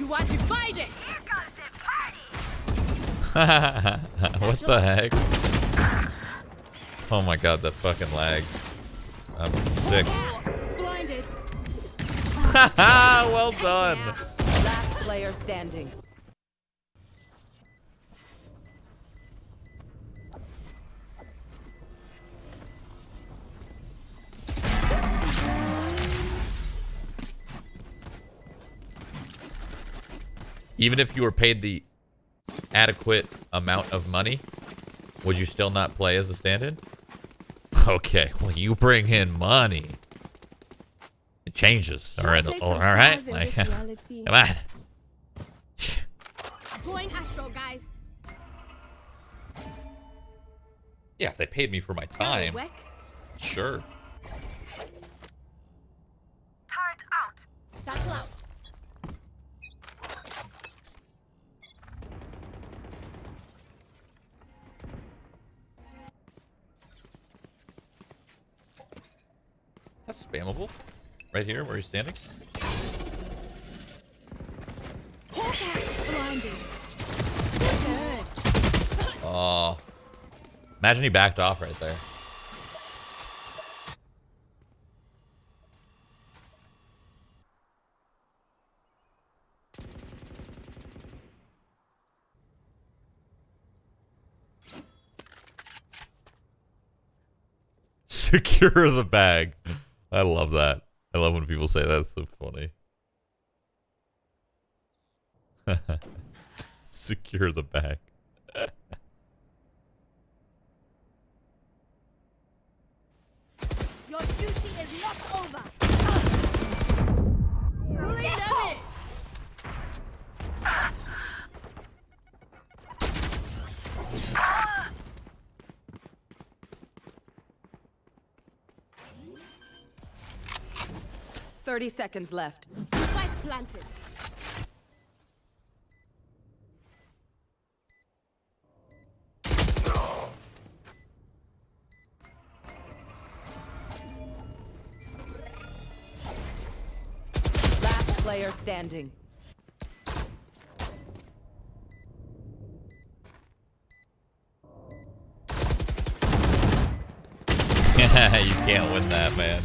You are divided. What the heck? Oh my god, that fucking lag. I'm sick. Blinded. Well done. Last player standing. Even if you were paid the adequate amount of money, would you still not play as a stand-in? Okay, well, you bring in money. It changes. All right, all right. Like, come on. Going astro, guys. Yeah, if they paid me for my time, sure. Turret out. Satchel out. That's spammable. Right here, where he's standing. Oh. Imagine he backed off right there. Secure the bag. I love that. I love when people say that. It's so funny. Secure the bag. Your duty is not over. Damn it. 30 seconds left. Spike planted. Last player standing. You can't win that, man.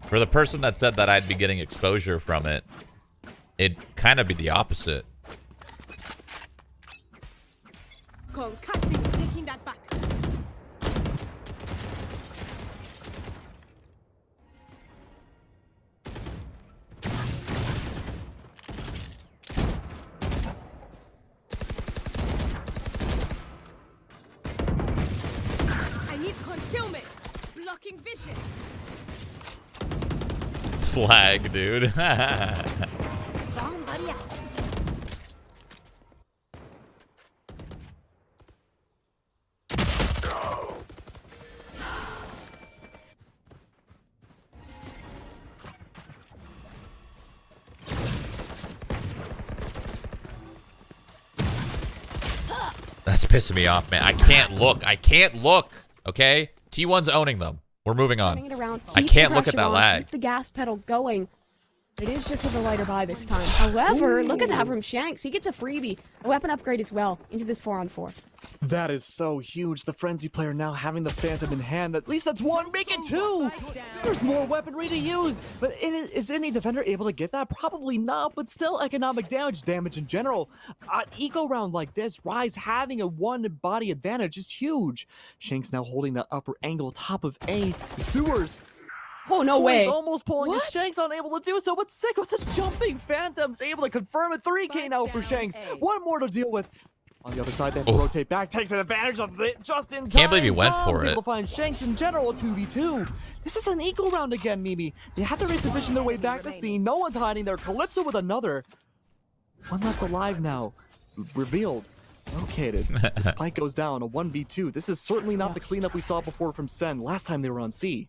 For the person that said that I'd be getting exposure from it, it'd kind of be the opposite. Concussing, taking that back. I need concealment. Blocking vision. Slag, dude. That's pissing me off, man. I can't look. I can't look. Okay? T1's owning them. We're moving on. I can't look at that lag. Keep the gas pedal going. It is just with a lighter buy this time. However, look at that from Shanks. He gets a freebie. A weapon upgrade as well into this 4-on-4. That is so huge. The Frenzy player now having the Phantom in hand. At least that's one. Make it two. There's more weaponry to use. But is any defender able to get that? Probably not. But still, economic damage in general. An eco round like this, Rise having a one body advantage is huge. Shanks now holding the upper angle top of A. The sewers. Oh, no way. Almost pulling his Shanks, unable to do so, but sick with the jumping Phantoms, able to confirm a 3K now for Shanks. One more to deal with. On the other side, they have to rotate back, takes an advantage of it just in time. Can't believe he went for it. Able to find Shanks in general, 2v2. This is an eco round again, Mimi. They have to reposition their way back to scene. No one's hiding there. Calypso with another. One left alive now. Revealed. located. The spike goes down, a 1v2. This is certainly not the cleanup we saw before from Sen last time they were on C.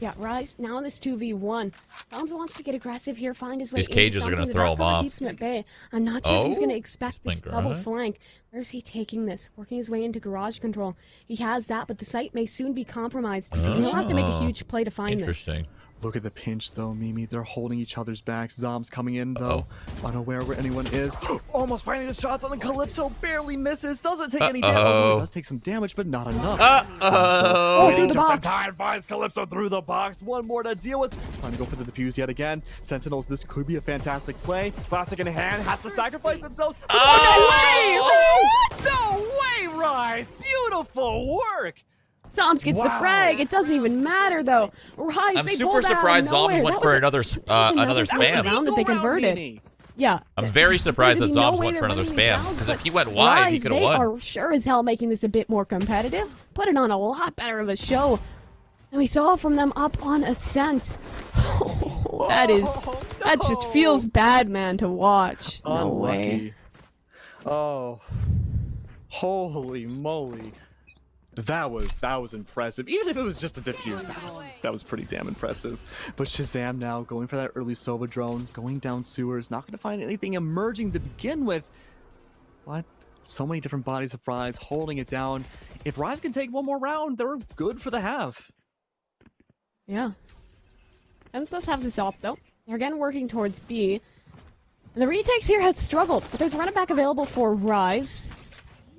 Yeah, Rise now in this 2v1. Zombs wants to get aggressive here, find his way These cages are going to throw him off. Keeps him at bay. I'm not sure if he's going to expect this Flank double garage. flank. Where's he taking this? Working his way into garage control. He has that, but the site may soon be compromised. So he'll have to make a huge play to find this. Interesting. Look at the pinch, though, Mimi. They're holding each other's backs. Zombs coming in, though, unaware where anyone is. Almost finding the shots on the Calypso. Barely misses. Doesn't take any damage. Oh, it does take some damage, but not enough. Oh, through the just in box. time, finds Calypso through the box. One more to deal with. Trying to go for the defuse yet again. Sentinels, this could be a fantastic play. Classic in hand, has to sacrifice themselves. No way, Rise. Beautiful work. Zombs gets the frag. It doesn't even matter though. Rise, I'm they super pulled that out of surprised nowhere. Zombs went That for was another that was spam. round that they converted. Mimi. Yeah. I'm very surprised that There's no Zombs way went for they're another winning these spam. rounds, Because but if he went wide, he Rise, could have they won. are sure as hell making this a bit more competitive. Put it on a lot better of a show. And we saw from them up on Ascent. That just feels bad, man, to watch. No way. Unlucky. Oh, holy moly. That was impressive. Even if it was just a diffuse, that was pretty damn impressive. But Shazam now going for that early Sova drone, going down sewers, not going to find anything emerging to begin with. What? So many different bodies of Rise holding it down. If Rise can take one more round, they're good for the half. Yeah. TENZ does have this op, though. They're again working towards B. And the retakes here has struggled, but there's a run it back available for Rise.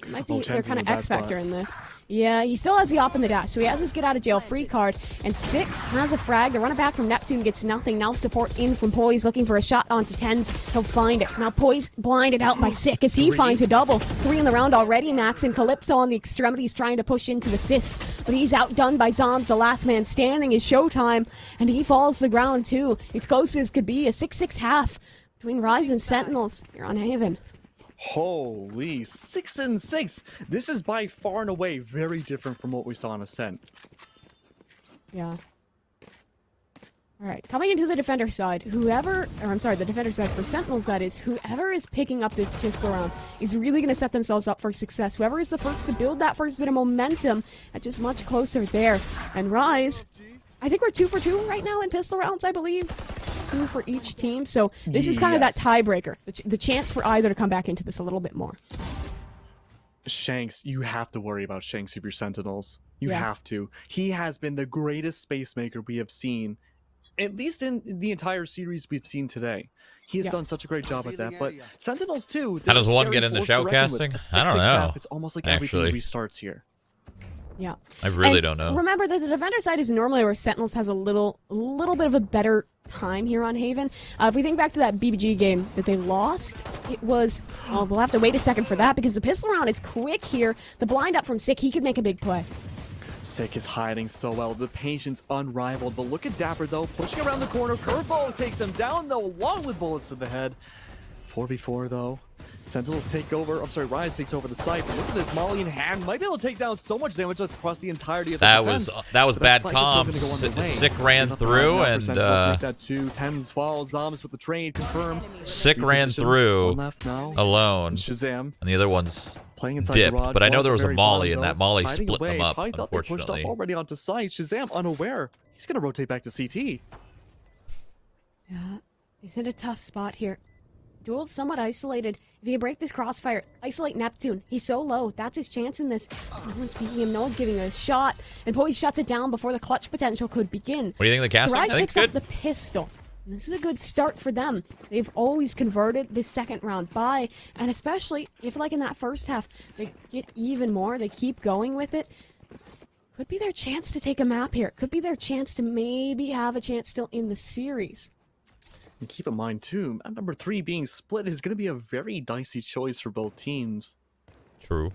Might be their TENZ kind is of a bad X factor spot. in this. Yeah, he still has the op in the dash, so he has his get out of jail free card. And Sick has a frag. The run it back from Neptune gets nothing. Now support in from Poised, looking for a shot onto TENZ. He'll find it. Now Poised blinded out by Sick as he finds a double. 3 in the round already. Max and Calypso on the extremities trying to push into the assist, but he's outdone by Zombs. The last man standing is Showtime, and he falls to the ground too. It's close as could be. A 6-6 half between Rise and Sentinels here on Haven. Holy, 6 and 6. This is by far and away very different from what we saw on Ascent. Yeah. Alright, coming into the defender side, the defender side for Sentinels, that is, whoever is picking up this pistol round is really going to set themselves up for success. Whoever is the first to build that first bit of momentum, that's just much closer there. And Rise, I think we're 2 for 2 right now in pistol rounds, I believe. 2 for each team, so this is kind of that tiebreaker. The chance for either to come back into this a little bit more. Shanks, you have to worry about Shanks of your Sentinels. You Yeah. have to. He has been the greatest space maker we have seen, at least in the entire series we've seen today. He has done such a great job at that. But Sentinels too. How they're does a one scary get into force to reckon with. shoutcasting? A I don't 6-6 know, half, it's almost like everything actually. restarts here. Yeah. I really And don't know. Remember that the defender side is normally where Sentinels has a little bit of a better time here on Haven. If we think back to that BBG game that they lost, it was, well, we'll have to wait a second for that because the pistol round is quick here. The blind up from Sick, he could make a big play. Sick is hiding so well. The patience unrivaled. But look at dapr though, pushing around the corner. Curveball takes him down though, along with bullets to the head. 4v4 though. Sentinels take over. I'm sorry, Rise takes over the site. But look at this, Molly in hand. Might be able to take down so much damage across the entirety of the defense. That was But bad spike is still gonna go comms. underway. Sick ran Nothing through right now for and Sentinels. Make that 2. TENZ falls. Zombs with the trade confirmed. Sick New ran position. through One left now. alone, And Shazam and the other one's playing inside dipped. garage. But I know Ball at there the was a very molly, bottom, and that though. molly Hiding split away. them up. Probably thought they pushed up Unfortunately, already onto site. Shazam unaware. He's gonna rotate back to CT. Yeah, he's in a tough spot here. Duel's somewhat isolated. If he can break this crossfire, isolate Neptune. He's so low. That's his chance in this. No one's beating him. No one's giving him a shot. And Poise shuts it down before the clutch potential could begin. what do you think of the casting? So I Rise think picks it's up good. the pistol. And this is a good start for them. They've always converted this second round by, and especially if, like in that first half, they get even more. They keep going with it. Could be their chance to take a map here. Could be their chance to maybe have a chance still in the series. And keep in mind too, map number 3 being split is gonna be a very dicey choice for both teams. True,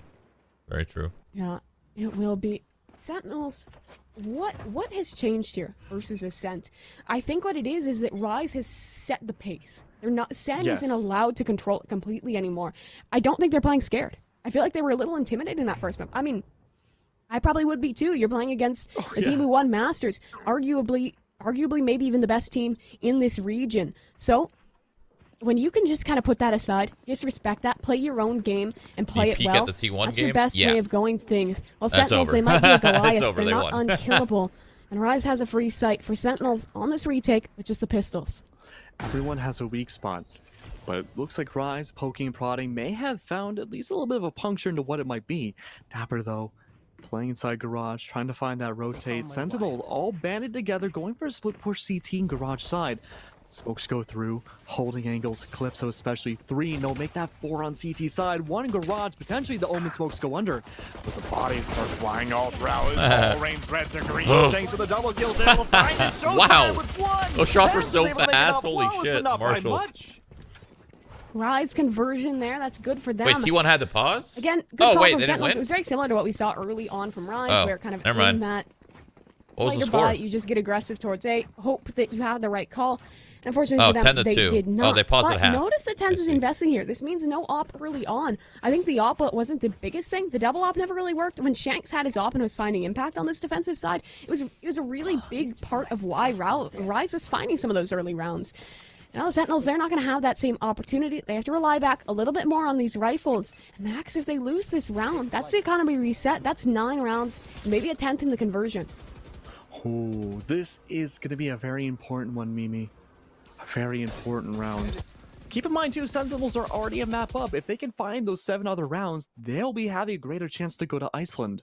very true. Yeah, it will be. Sentinels, what has changed here versus Ascent? I think what it is that Rise has set the pace. They're not Sen Yes. isn't allowed to control it completely anymore. I don't think they're playing scared. I feel like they were a little intimidated in that first map. I mean, I probably would be too. You're playing against a team who won Masters, arguably maybe even the best team in this region. So when you can just kind of put that aside, disrespect that, play your own game, and play it peek well, at the T1 that's game? your best Yeah. way of going things. Well, That's Sentinels, over. they might be a Goliath. It's over. They're They not won. unkillable. And Rise has a free sight for Sentinels on this retake, which is the pistols. Everyone has a weak spot, but it looks like Rise, poking and prodding, may have found at least a little bit of a puncture into what it might be. dapr, though, playing inside garage, trying to find that rotate. Sentinels all banded together, going for a split push CT and garage side. Smokes go through, holding angles, Calypso especially. 3, no, make that 4 on CT side. 1 in garage, potentially the Omen smokes go under. But the bodies start flying all throughout. All range reds are green. Shanks with a double kill. Able to find it. Wow. With 1. Those shots were Tenz so able to make it fast. up Holy flawless, shit, but not by Marshall. much. Rise conversion there, that's good for them. Wait, T1 had to pause? Again, good Oh, call wait, from they didn't Sentinels. win? It was very similar to what we saw early on from Rise, Oh, where kind of never mind. in that What was the later score? bite, you just get aggressive towards A, hope that you have the right call. And unfortunately Oh, for them, 10 to they 2. did Oh, not. they paused but at half. notice that TENZ is see. investing here. This means no op early on. I think the op wasn't the biggest thing. The double op never really worked. When Shanks had his op and was finding impact on this defensive side, it was a really big part of why Rise was finding some of those early rounds. Now the Sentinels, they're not going to have that same opportunity. They have to rely back a little bit more on these rifles. Max, if they lose this round, that's the economy reset. That's 9 rounds, maybe a 10th in the conversion. Oh, this is going to be a very important one, Mimi. A very important round. Keep in mind, too, Sentinels are already a map up. If they can find those 7 other rounds, they'll be having a greater chance to go to Iceland.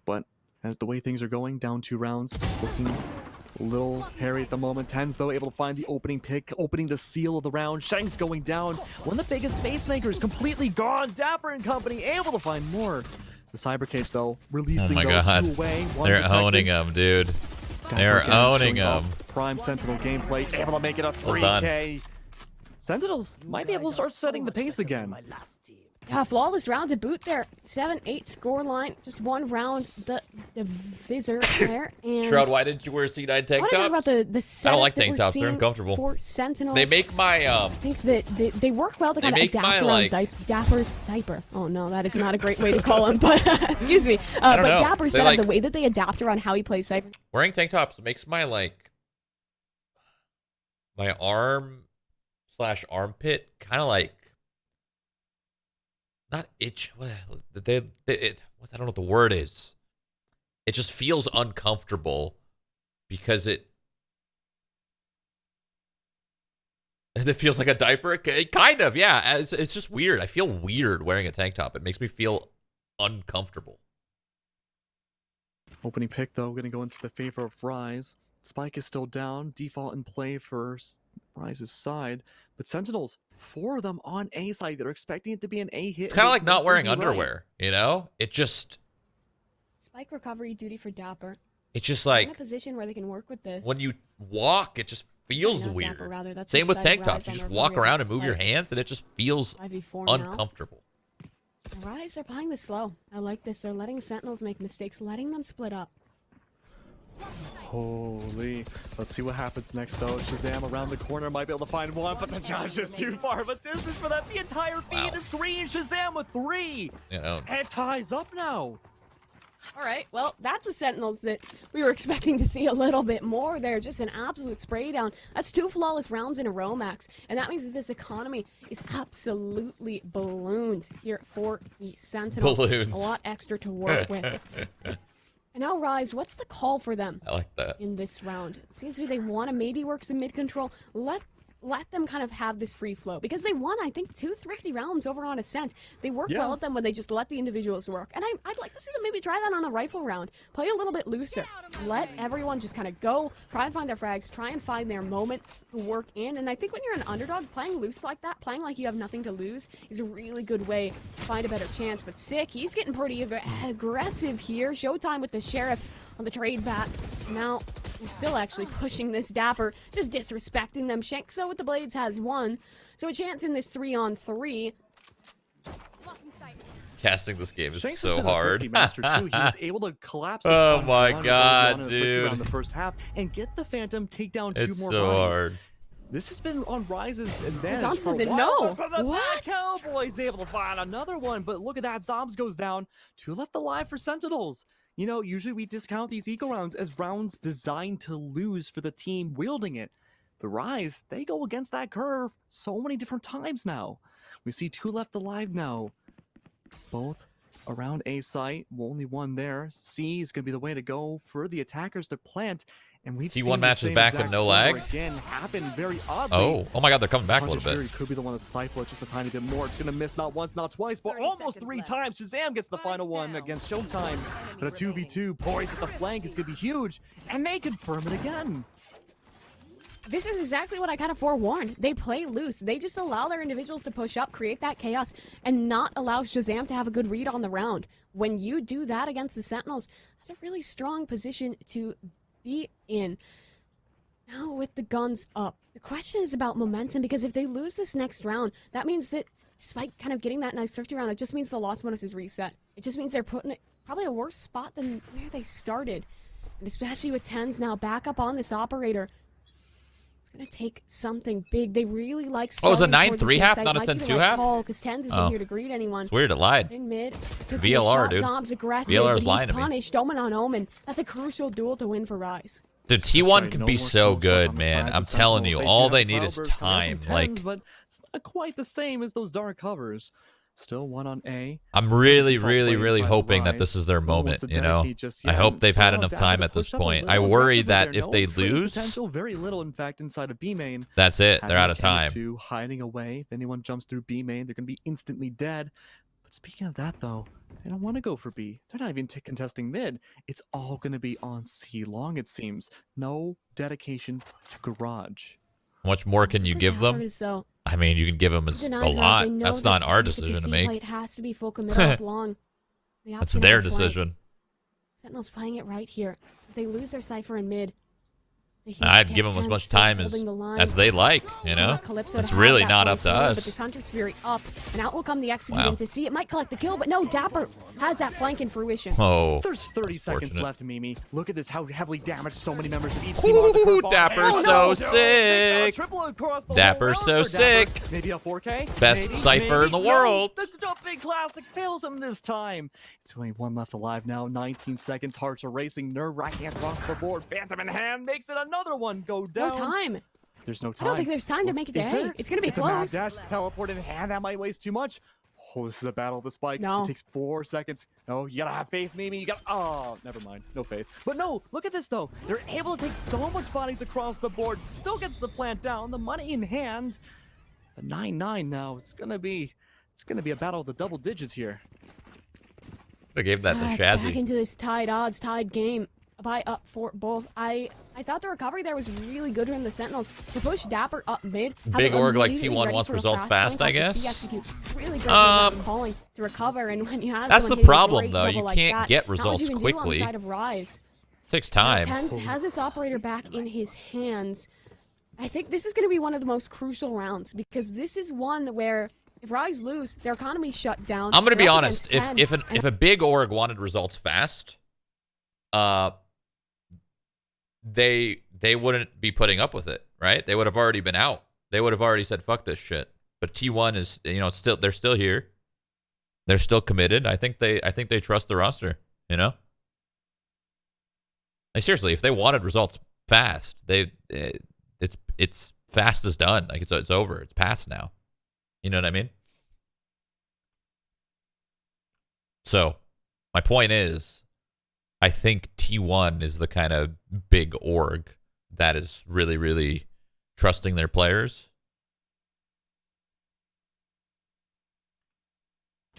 But as the way things are going, down 2 rounds, looking a little hairy at the moment. TENZ, though, able to find the opening pick, opening the seal of the round. Shank's going down. One of the biggest space makers completely gone. dapr and company able to find more. The cyber case, though, releasing Oh my those God. 2 away. One They're protected. owning them, dude. They're Again, owning showing off them. Prime Sentinel gameplay, able to make it a Well done. 3K. Sentinels might be able to start setting the pace again. Yeah, flawless round to boot there. 7-8 score line. Just 1 round. The visor there. And Shroud, why didn't you wear C9 I tank want to talk about tops? the setup I don't like that tank we're tops. They're seeing uncomfortable. for Sentinels. They make my I think that they work well to kind of make adapt my, around like- Dapper's diaper. Oh no, that is not a great way to call him. But excuse me. I don't But know. Dapper They, said like- the way that they adapt around how he plays Cypher. wearing tank tops makes my my arm/armpit kind of like not itch. I don't know what the word is. It just feels uncomfortable because it feels like a diaper. Kind of, yeah. It's just weird. I feel weird wearing a tank top. It makes me feel uncomfortable. Opening pick, though, going to go into the favor of Rise. Spike is still down. Default in play for Rise's side. But Sentinels, 4 of them on A side. They're expecting it to be an A hit. It's kind of like They're not wearing absolutely right. underwear, you know? It just Spike recovery duty for Dapper. it's just They're in a like position where they can work with this. when you walk, it just feels Not weird. Dapper, rather. That's Same with inside tank Rise tops. You on just their walk career. around and move your Spike. hands, and it just feels 5v4 now. uncomfortable. Rise, they're playing this slow. I like this. They're letting Sentinels make mistakes, letting them split up. Holy. Let's see what happens next, though. Shazam around the corner might be able to find 1, but the judge is too far of a distance for that. The entire feed is green. Shazam with 3. You know, And it ties up now. All right, well, that's the Sentinels that we were expecting to see a little bit more there. Just an absolute spray down. That's 2 flawless rounds in a row, Max. And that means that this economy is absolutely ballooned here for the Sentinels. Balloons. A lot extra to work with. And now, Rise, what's the call for them I like that. in this round? It seems to be they want to maybe work some mid-control. Let them kind of have this free flow. Because they won, I think, 2 thrifty rounds over on Ascent. They work well at them when they just let the individuals work. And I'd like to see them maybe try that on the rifle round. Play a little bit looser. Let everyone just kind of go, try and find their frags, try and find their moment to work in. And I think when you're an underdog, playing loose like that, playing like you have nothing to lose, is a really good way to find a better chance. But Sick, he's getting pretty aggressive here. Showtime with the Sheriff on the trade bat. Now, we're still actually pushing this Dapper, just disrespecting them. Shankso with the blades has 1, so a chance in this 3-on-3. Casting this game is Shanks has so been a hard. thrifty master too. He was able to collapse. the Oh front my run God, early on in the thrifty round dude. in the first half and get the Phantom, take down 2 It's more so Rises. hard. This has been on Rise's advantage. Zombs for a doesn't while, know. but from the What? back, Cowboys able to find another one, but look at that. Zombs goes down. 2 left alive for Sentinels. You know, usually we discount these eco rounds as rounds designed to lose for the team wielding it. the Rise, they go against that curve so many different times now. We see 2 left alive now. Both around A site, only one there. C is going to be the way to go for the attackers to plant. And we've T1 seen matches the same back with exact no order lag. again happen very oddly. Oh my God, they're coming back a little Fury bit. could be the one to stifle it just a tiny bit more. It's going to miss not once, not twice, but 30 almost seconds 3 left. times. Shazam gets the final one against Showtime. But a 2v2 poised at the flank is going to be huge. And they confirm it again. This is exactly what I kind of forewarned. They play loose. They just allow their individuals to push up, create that chaos, and not allow Shazam to have a good read on the round. When you do that against the Sentinels, that's a really strong position to be in. Now with the guns up, the question is about momentum, because if they lose this next round, that means that despite kind of getting that nice thrifty round, it just means the loss bonus is reset. It just means they're putting it probably a worse spot than where they started. And especially with TENZ now back up on this operator, it's going to take something big. They really like Oh, it was a starting towards the 9-3 safe half, side. not a Might be the 10-2 right half? call, because TENZ isn't here to greet anyone. It's weird, it lied. In mid, could be a VLR, shot. dude. Zombs aggressive, VLR but is lying he's to me. punished. Omen on Omen. That's a crucial duel to win for Rise. Dude, T1 right, could no be more so smoke good, on the man. sides I'm of telling Sentinels. you, They all do they have need is cloudburst coming time. from Like, TENZ, but it's not quite the same as those dark covers. Still one on A. I'm really, Default really, play really inside hoping that Rise. this is their No one moment, wants to you know? dedicate just I yet. hope they've had Still enough dapr time to at this push up a point. little I worry aggressive, that but if no they trade lose, potential, very little, in fact, inside of B main. that's it. They're Having out of time. K2 hiding away. If anyone jumps through B main, they're going to be instantly dead. But speaking of that, though, they don't want to go for B. They're not even contesting mid. It's all going to be on C long, it seems. No dedication to garage. How much more can you give them? So, I mean, you can give them a denies Rise. lot. They know That's that not our if it's a decision to C make. play, it has to be full commit up long. The That's option their on the flank. decision. Sentinels playing it right here. If they lose their Cypher in mid, the huge I'd pick, give them as TENZ much still time holding the line. as they like, you So know? not Calypso It's to have really that not flank up to forward, us. But this Hunter's Fury up, and out will come the Execute Wow. to see. It might collect the kill, but no, dapr has that flank in fruition. Oh, There's 30 seconds unfortunate. left, Mimi. Look at this, how heavily damaged so many members of each team are. The Ooh, curveball. Dapper's Oh, so no, sick. big triple across the Dapper's whole so round for Dapr. sick. Maybe a 4K. Best maybe, Cypher in the maybe. world. No, the jumping classic fails him this time. It's only one left alive now. 19 seconds. Hearts are racing. Nerve-wracking across the board. Phantom in hand makes it another one go down. No time. There's no I time. don't think there's time to make it to Is A. there? It's going to be It's a mad close. dash. Teleport in hand. That might waste too much. Oh, this is a battle of the spike. No. It takes 4 seconds. No, you gotta have faith, Mimi. You gotta. Oh, never mind. No faith. But no, look at this though. They're able to take so much bodies across the board. Still gets the plant down. The money in hand. The 9-9 now. It's gonna be a battle of the double digits here. I gave that to It's back Shazzy. into this tied odds, tied game. By up for both. I thought the recovery there was really good from the Sentinels to push dapr up mid. have Big it org like immediately T1 ready wants for a results fast, flank I off the guess. C execute. Really great calling to recover, and when you have That's someone the hitting a problem, great though. double You like can't that, get not much results you can do quickly. on the side of Rise. Takes time. TENZ has this operator back in his hands. I think this is going to be one of the most crucial rounds, because this is one where if Rise lose, their economy's shut down. I'm gonna be They're up honest. against If 10, if a big org wanted results fast, they wouldn't be putting up with it, right? They would have already been out. They would have already said fuck this shit. But T1 is, you know, they're still here. They're still committed. I think they trust the roster, you know? Like seriously, if they wanted results fast, it's fast as done. Like it's over. It's past now. You know what I mean? So, my point is, I think T1 is the kind of big org that is really, really trusting their players.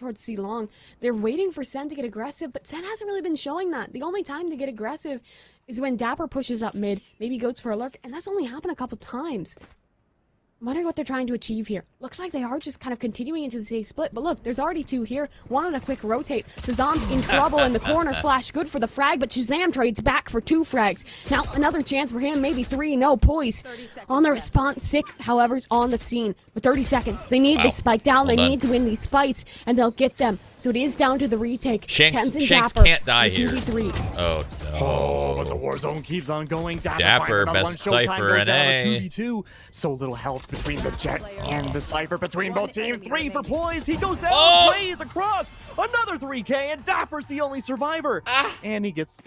towards C long. They're waiting for Sen to get aggressive, but Sen hasn't really been showing that. The only time to get aggressive is when dapr pushes up mid, maybe goes for a lurk, and that's only happened a couple times. I'm wondering what they're trying to achieve here. Looks like they are just kind of continuing into the same split, but look, there's already two here. One on a quick rotate. Shazam's in trouble in the corner. Flash good for the frag, but Shazam trades back for 2 frags. Now, another chance for him, maybe 3. No, poise. On the response, Sick, however, is on the scene. With 30 seconds, they need this spike down. They need to win these fights, and they'll get them. So it is down to the retake. Shanks Tens and can't die in here. 2v3. Oh, no. Oh, but the war zone keeps on going. Dapr, finds another best one. Showtime Cypher goes in down A. to 2v2. So little health between the Jet and the Cypher, between both teams. 3 for Poise. He goes down. Plays across. Another 3K, and Dapr's the only survivor. And he gets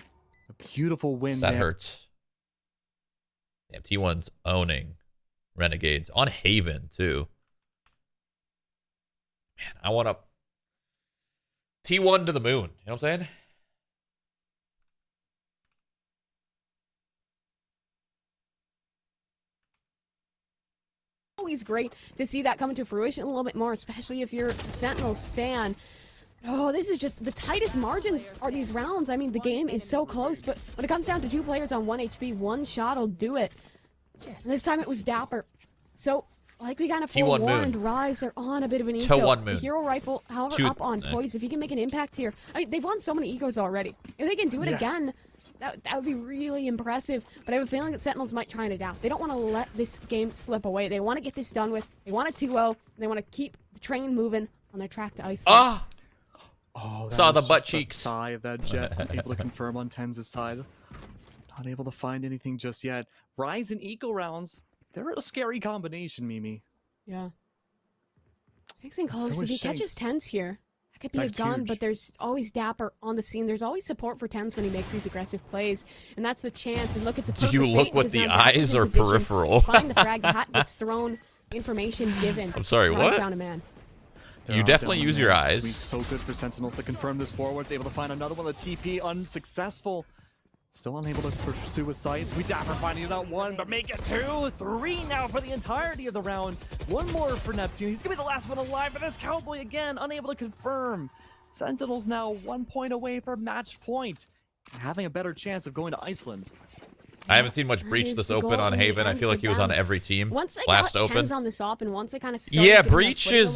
a beautiful win That there. hurts. Damn, T1's owning Renegades. On Haven, too. Man, I want to T1 to the moon. You know what I'm saying? Always great to see that come to fruition a little bit more, especially if you're a Sentinels fan. Oh, this is just the tightest margins are these rounds. I mean, the game is so close, but when it comes down to 2 players on 1 HP, one shot will do it. This time it was dapr. So, like we kind of forewarned, Rise are on a bit of an eco. The hero rifle, however, up on poised. If he can make an impact here, I mean, they've won so many ecos already. If they can do it again, that would be really impressive. But I have a feeling that Sentinels might try and adapt. They don't want to let this game slip away. They want to get this done with. They want a 2-0. They want to keep the train moving on their track to Iceland. Ah! Oh, Saw the butt just cheeks. The sigh of that jet, able to confirm on TENZ's side. Not able to find anything just yet. Rise and eco rounds. They're a scary combination, Mimi. Yeah. Mixing close. So If he is catches TENZ here, that could be That's a gun, huge. but there's always dapr on the scene. There's always support for TENZ when he makes these aggressive plays, and that's a chance. And look, it's a Do perfect you look bait with because the now Dapr's eyes in or position. peripheral? Find the frag, the hat gets thrown, information given. I'm sorry, Rise what? down a man. You definitely use your eyes. Sweet, so good for Sentinels to confirm this forwards. Able to find another one. The TP unsuccessful. Still unable to pursue with sights. We dapr finding it out 1, but make it 2. 3 now for the entirety of the round. 1 more for Neptune. He's gonna be the last one alive, but this cowboy again unable to confirm. Sentinels now 1 point away from match point, having a better chance of going to Iceland. I haven't seen much Breach this open on Haven. I feel like he was on every team Once they last got open. TENZ on this op, and once they kind of Yeah, Breach is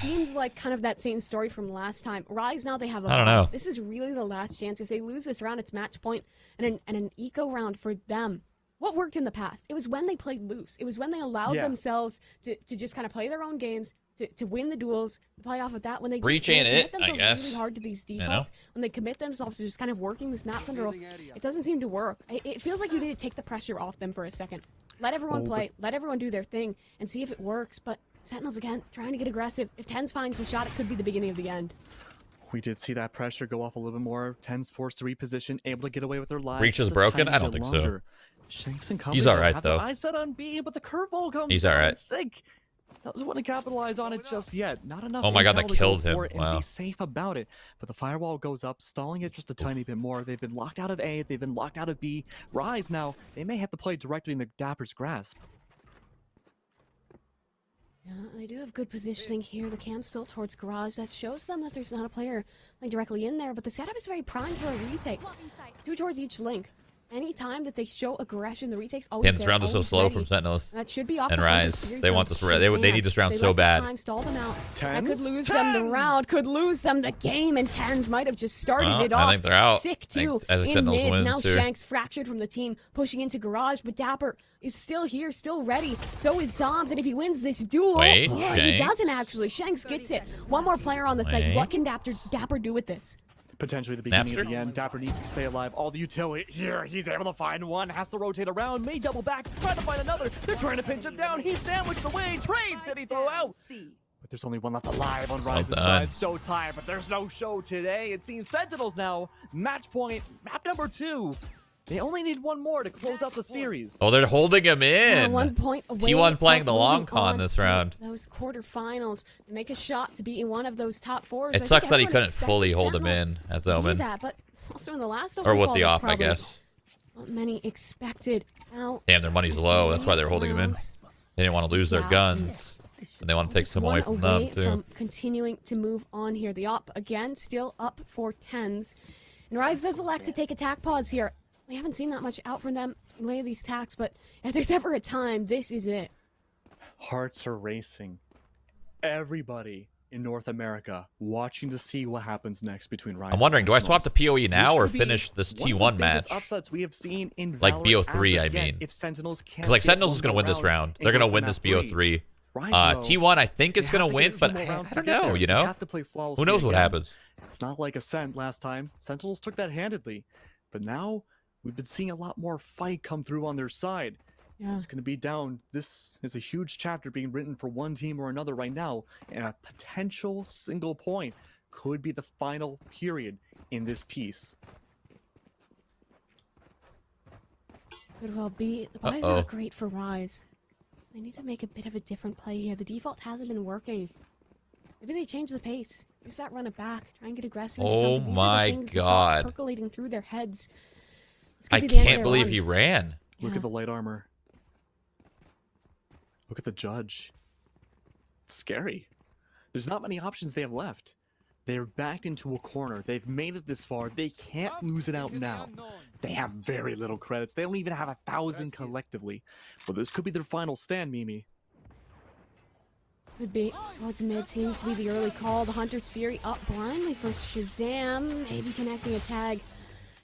seems like kind of that same story from last time. Rise now they have a I don't know. This is really the last chance. If they lose this round, it's match point and an eco round for them. What worked in the past? It was when they played loose. It was when they allowed themselves to just kind of play their own games, to win the duels, to play off of that. When they Breach just ain't commit it, I themselves guess. really hard to these You defaults, know? when they commit themselves to just kind of working this map control, it doesn't seem to work. It feels like you need to take the pressure off them for a second. Let everyone play, let everyone do their thing, and see if it works. But Sentinels again, trying to get aggressive. If TENZ finds the shot, it could be the beginning of the end. We did see that pressure go off a little bit more. TENZ forced to reposition, able to get away with their lives. Breach is just a broken? tiny I don't bit think so. longer. Shanks and company He's all right, have their though. eyes set on B, but the curveball comes He's all down right. sick. Doesn't want to capitalize on it just yet. Not enough. Oh my God, that intel to go killed him. for it and Wow. be safe about it. But the firewall goes up, stalling it just a tiny bit more. They've been locked out of A. They've been locked out of B. Rise now. They may have to play directly in the dapr's grasp. Yeah, they do have good positioning here. The cam's still towards garage. That shows them that there's not a player like directly in there, but the setup is very primed for a retake. 2 towards each link. Any time that they show aggression, the retake's always This there, round is so always slow ready. from Sentinels That should be off and the front of Rise. the They want this. They need this round so let the bad. time stall them out. TENZ? That could lose them the round, could lose them the game, and TENZ might have just started Well, it off. I think they're out. Sick I think too. Isaac In Sentinels mid, wins now here. Shanks fractured from the team, pushing into garage, but dapr is still here, still ready. So is Zombs, and if he wins this duel, Wait, he Shanks? doesn't actually. Shanks gets it. One more player on the site. Wait. What can dapr do with this? Potentially the beginning Napster? of the end. dapr needs to stay alive. All the utility here. He's able to find one. Has to rotate around. May double back. Try to find another. They're trying to pinch him down. He's sandwiched away. Trade City throw out. But there's only one left alive on Rise's done. side. Showtime, but there's no show today. It seems Sentinels now. Match point. Map number 2. They only need one more to close out the series. Oh, they're holding him in. 1 point away. T1 playing from the long moving con on this to round. Those quarterfinals. They make a shot to be in one of those top 4s. It sucks that he couldn't fully hold him in as Omen. That, but also in the last Or with overcall, the that's off, I probably guess. what many expected. Now, Damn, their money's low. That's why they're holding him in. They didn't want to lose their guns. And they want to take some away from them, too. From continuing to move on here. The op, again, still up for TENZ. And Rise does elect to take attack pause here. We haven't seen that much out from them in any of these attacks, but if there's ever a time, this is it. Hearts are racing. Everybody in North America watching to see what happens next between Rise. I'm wondering, and do I swap the Sentinels. PoE now This or could be finish this one of T1 the match? biggest upsets we have seen in Like Valorant BO3, as I of yet, mean. If Sentinels can't Because like get Sentinels one is going to more win this round round. and They're going goes to win map this 3. BO3. Rise, though, T1 I think is they going have to to win, get a but few more I rounds to don't get know, there. you They know? have to play flawlessly Who knows what again. happens? It's not like Ascent last time. Sentinels took that handedly. But now we've been seeing a lot more fight come through on their side. Yeah. It's going to be down. This is a huge chapter being written for one team or another right now. And a potential single point could be the final period in this piece. Could well be. The buys are not great for Rise. They need to make a bit of a different play here. The default hasn't been working. Maybe they change the pace. Use that run it back. Try and get aggressive. Into Oh something. my These are the things, the thoughts God. percolating through their heads. This I could be the end of can't their believe he lives. ran. Look Yeah. at the light armor. Look at the judge. It's scary. There's not many options they have left. They're backed into a corner. They've made it this far. They can't lose it out now. They have very little credits. They don't even have 1,000 collectively. But this could be their final stand, Mimi. Could be. Towards mid seems to be the early call. The Hunter's Fury up blindly for Shazam. Maybe connecting a tag.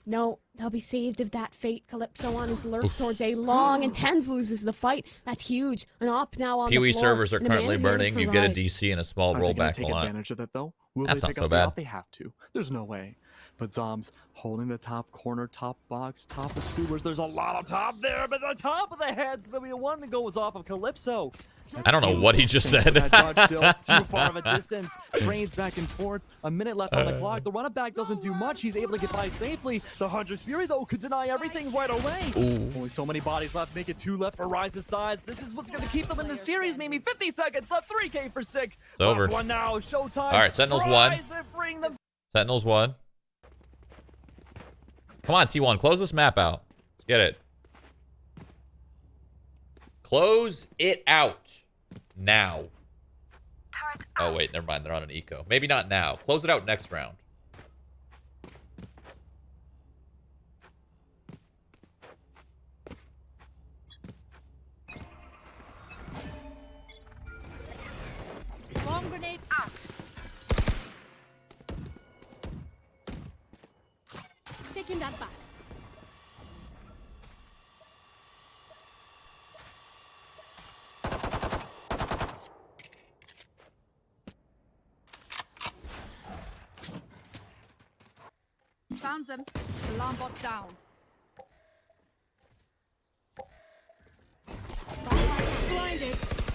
No, they'll be saved of that fate. Calypso on his lurk towards a long, and TENZ loses the fight. That's huge. An op now on the Pee-wee floor. servers are and a currently man's burning. for You get a Rise. DC and a small Are they gonna rollback take a lot. advantage of that though? Will That's they not pick so up the bad. op? They have to. There's no way. But Zombs holding the top corner, top box, top of sewers. There's a lot of top there, but the top of the heads, there'll be one that goes off of Calypso. I don't know what he just said. That dodge still too far of a distance. Trains back and forth. A minute left on the clock. The run back doesn't do much. He's able to get by safely. The Hunter's Fury, though, could deny everything right away. Ooh. Only so many bodies left. Make it 2 left for Rise's size. This is what's going to keep them in the series, maybe 50 seconds left. 3K for Sick. It's over. Last one now. Showtime. All right, Sentinels won. Rise and bring them. Sentinels won. Come on, T1. Close this map out. Let's get it. Close it out. Now. Oh, wait. Never mind. They're on an eco. Maybe not now. Close it out next round. Bomb grenade out. Taking that back. Found them. Alarm bot down. Blinded.